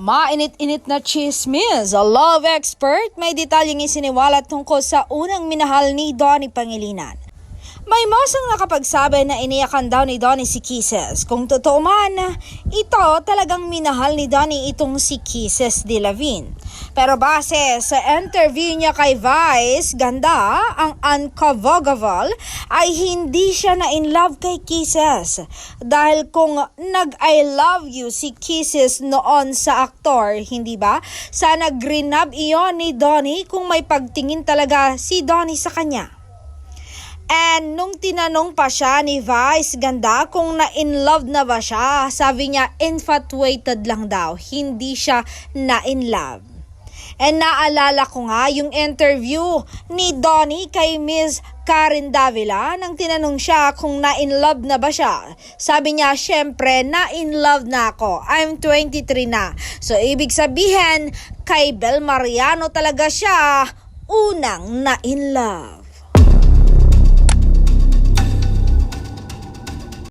Mainit-init na chismis. A love expert may detalyeng isiniwalat tungkol sa unang minahal ni Donnie Pangilinan. May mosang nakapagsabi na iniyakan daw ni Donnie si Kisses. Kung totoo man, ito talagang minahal ni Donnie itong si Kisses de Lavin. Pero base sa interview niya kay Vice Ganda, ang Uncoverable, ay hindi siya na in love kay Kisses. Dahil kung nag-I love you si Kisses noon sa aktor, hindi ba? Sana grinab iyon ni Donnie kung may pagtingin talaga si Donnie sa kanya. And nung tinanong pa siya ni Vice Ganda kung na-in love na ba siya, sabi niya infatuated lang daw, hindi siya na-in love. And naalala ko nga yung interview ni Donnie kay Miss Karen Davila nang tinanong siya kung na-in love na ba siya. Sabi niya, syempre, na-in love na ako. I'm 23 na. So, ibig sabihin, kay Bel Mariano talaga siya unang na-in love.